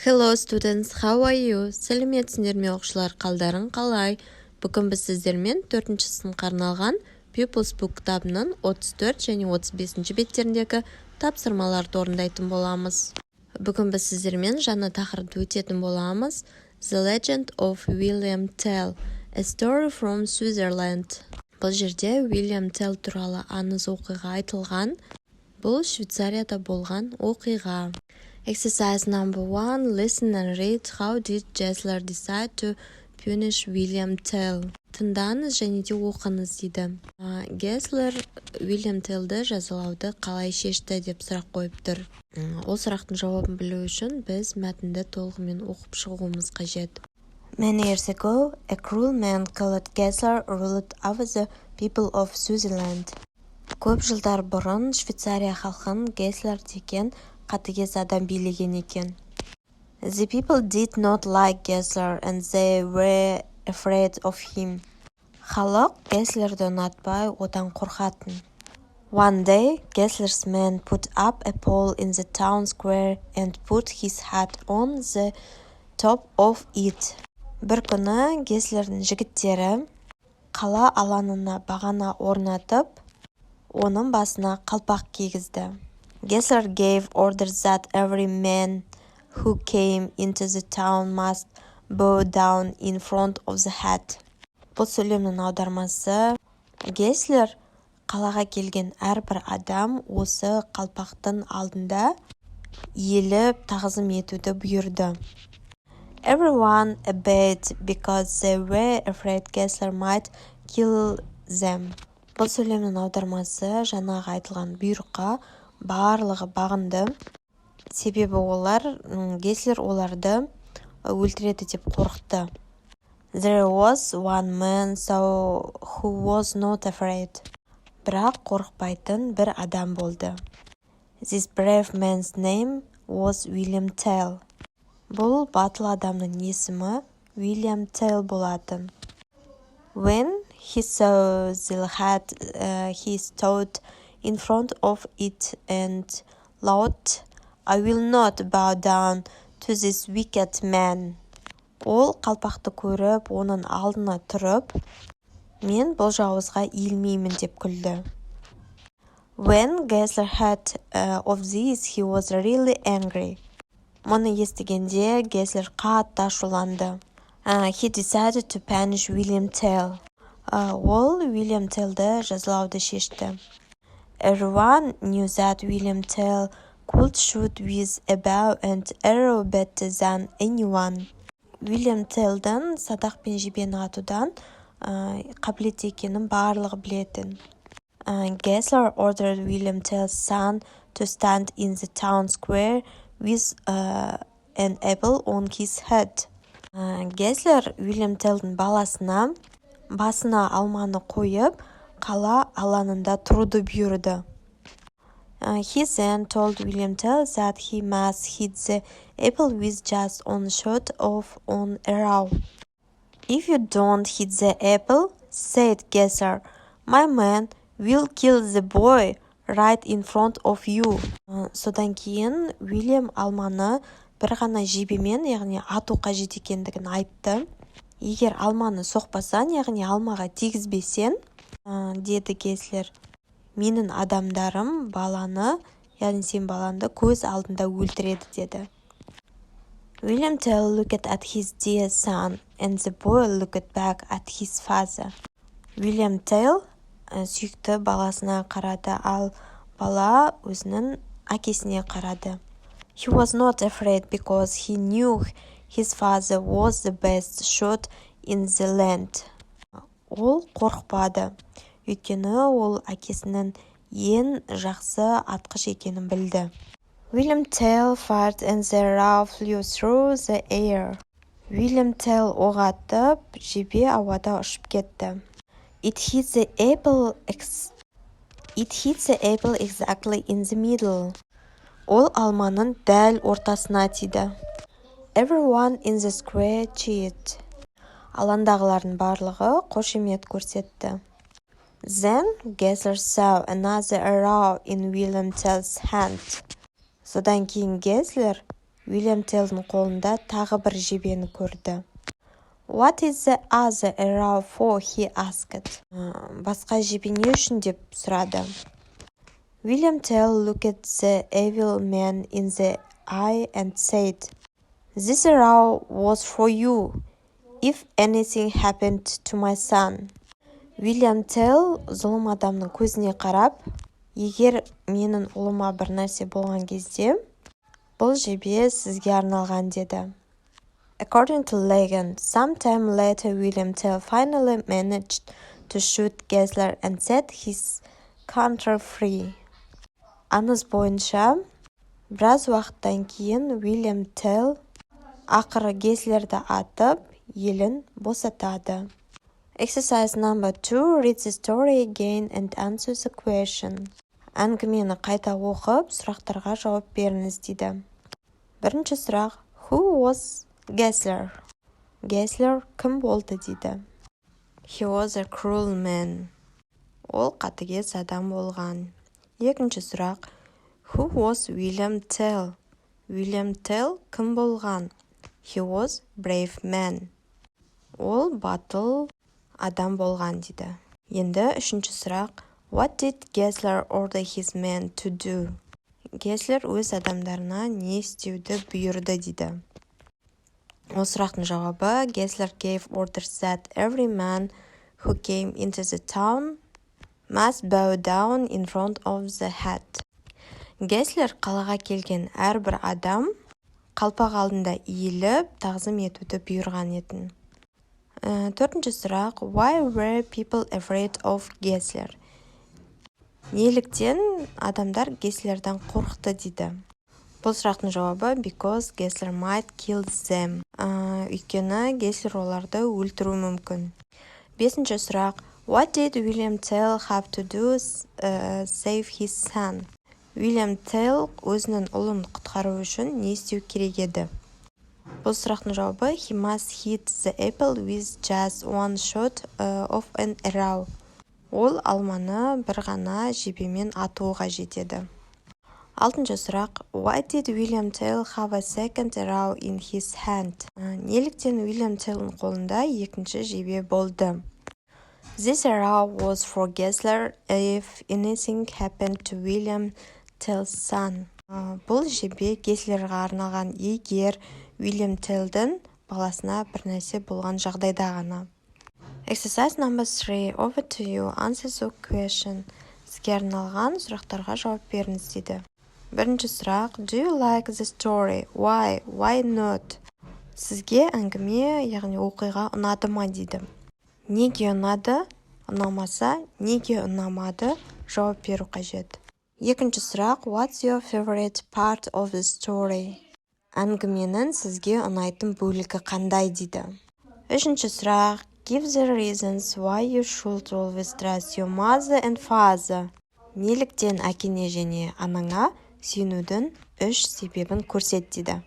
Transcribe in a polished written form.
Hello students, how are you? Сәлеметсіңдер ме оқушылар, қалдарың қалай? Бүгін біз сіздермен 4-ші сыныпқа арналған Pupils Book кітабының 34 және 35 беттеріндегі тапсырмаларды орындайтын боламыз. Бүгін біз сіздермен жаңа тақырыпты өтетін боламыз. The Legend of William Tell, a story from Switzerland. Бұл жерде William Tell туралы аңыз оқиға айтылған. Бұл Швейцарияда болған оқиға. Exercise number 1. Listen and read. How did Gessler decide to punish William Tell? Тыңдаңыз және де оқыңыз дейді. Gessler William Tellді жазалауды қалай шешті деп сұрақ қойып тұр. Ол сұрақтың жауабын білу үшін біз мәтінді толығымен оқып шығуымыз қажет. Many years ago, a cruel man called Gessler ruled over the people of Switzerland. Көп жылдар бұрын Швейцария халқын Gessler деген қатыгез адам билеген екен. The people did not like Gessler and they were afraid of him. Халық Gesslerді ұнатпай, одан қорқатын. One day, Gessler's men put up a pole in the town square and put his hat on the top of it. Бір күні Gesslerдің жігіттері қала алаңына бағана орнатып, оның басына қалпақ кигізді. Gessler gave orders that every man who came into the town must bow down in front of the hat. Бұл сөйлемнің аудармасы: Gessler қалаға келген әрбір адам осы қалпақтың алдында иіліп тағзым етуді бұйырды. Everyone obeyed because they were afraid Gessler might kill them. Бұл сөйлемнің аудармасы: жаңағы айтылған бұйрыққа барлығы бағынды, себебі олар Gessler оларды өлтіреді деп қорықты. There was one man who was not afraid. Бірақ қорықпайтын бір адам болды. This brave man's name was William Tell. Бұл батыл адамның есімі William Tell болатын. When he saw the hat, he stood in front of it and laughed, I will not bow down to this wicked man. Ол қалпақты көріп, оның алдына тұрып, мен бұл жауызға иілмеймін деп күлді. When Gessler heard of this, he was really angry. Мұны естігенде Gessler қатты ашуланды. He decided to punish William Tell. Ол William Tellді жазалауды шешті. Everyone knew that William Tell could shoot with a bow and arrow better than anyone. William Tellдің садақ пен жебені атудан қабілетті екенін барлығы білетін. Gessler ordered William Tell's son to stand in the town square with an apple on his head. Gessler William Tellдің басына алманы қойып, қала алаңында тұруды бұйырды. He then told William Tell that he must hit the apple with just one shot of an arrow. If you don't hit the apple, said Gessler, my man will kill the boy right in front of you. Содан кейін William алманы бір ғана жебемен, яғни ату қажет екендігін айтты. Егер алманы соқпасаң, яғни алмаға тигізбесең, деді Gessler, менің адамдарым баланы, яғни сен баланды көз алдында өлтіреді, деді. William Tell looked at his dear son, and the boy looked back at his father. William Tell сүйікті баласына қарады, ал бала өзінің әкесіне қарады. He was not afraid because he knew his father was the best shot in the land. Ол қорықпады, өйткені ол әкесінің ең жақсы атқыш екенін білді. William Tell fired and the arrow flew through the air. William Tell оқ атып, жебе ауада ұшып кетті. It hit the apple exactly in the middle. Ол алманың дәл ортасына тиді. Everyone in the square cheered. Алаңдағылардың барлығы қошемет көрсетті. Then Gessler saw another arrow in William Tell's hand. Содан кейін Gessler Уильям Теллдің қолында тағы бір жебені көрді. What is the other arrow for? He asked. Басқа жебе не үшін деп сұрады. William Tell looked at the evil man in the eye and said, This arrow was for you, if anything happened to my son. William Tell зұлым адамның көзіне қарап, егер менің ұлыма бір нәрсе болған кезде, бұл жебе сізге арналған деді. According to legend, sometime later William Tell finally managed to shoot Gessler and set his country free. Аңыз бойынша, біраз уақыттан кейін William Tell ақыры Геслерді атып, елін босатады. Exercise number 2. Read the story again and answer the question. Әңгімені қайта оқып, сұрақтарға жауап беріңіз дейді. Бірінші сұрақ. Who was Gessler? Gessler кім болды дейді. He was a cruel man. Ол қатыгез адам болған. Екінші сұрақ. Who was William Tell? William Tell кім болған? He was brave man. Ол батыл адам болған дейді. Енді үшінші сұрақ. What did Gessler order his men to do? Gessler өз адамдарына не істеуді бұйырды дейді. Ол сұрақтың жауабы. Gessler gave orders that every man who came into the town must bow down in front of the head. Gessler қалаға келген әрбір адам қалпақ алдында иіліп, тағзым етуді бұйырған етін. Төртінші сұрақ. Why were people afraid of Gessler? Неліктен адамдар Геслерден қорықты дейді. Бұл сұрақтың жауабы. Because Gessler might kill them. Өйткені Геслер оларды өлтіру мүмкін. Бесінші сұрақ. What did William Tell have to do save his son? William Tell өзінің ұлын құтқару үшін не істеу керек еді? Бұл сұрақтың жауабы. He must hit the apple with just one shot of an arrow. Ол алманы бір ғана жебемен атуға жетеді. Алтыншы сұрақ. Why did William Tell have a second arrow in his hand? Неліктен William Tellдің қолында екінші жебе болды? This arrow was for Gessler if anything happened to William Tell's son. Бұл жебе Геслерға арналған егер William Tellдің баласына бір нәрсе болған жағдайда ғана. Exercise number 3. Over to you. Answer the question. Сізге арналған сұрақтарға жауап беріңіз дейді. Бірінші сұрақ. Do you like the story? Why? Why not? Сізге әңгіме, яғни оқиға ұнады ма дейді. Неге ұнады? Ұнамаса, неге ұнамады? Жауап беру қажет. Екінші сұрақ. What's your favorite part of the story? Әңгіменің сізге ұнайтын бөлігі қандай дейді. Үшінші сұрақ. Give the reasons why you should always trust your mother and father. Неліктен әкеңе және анаңа сүйенудің 3 себебін көрсет дейді.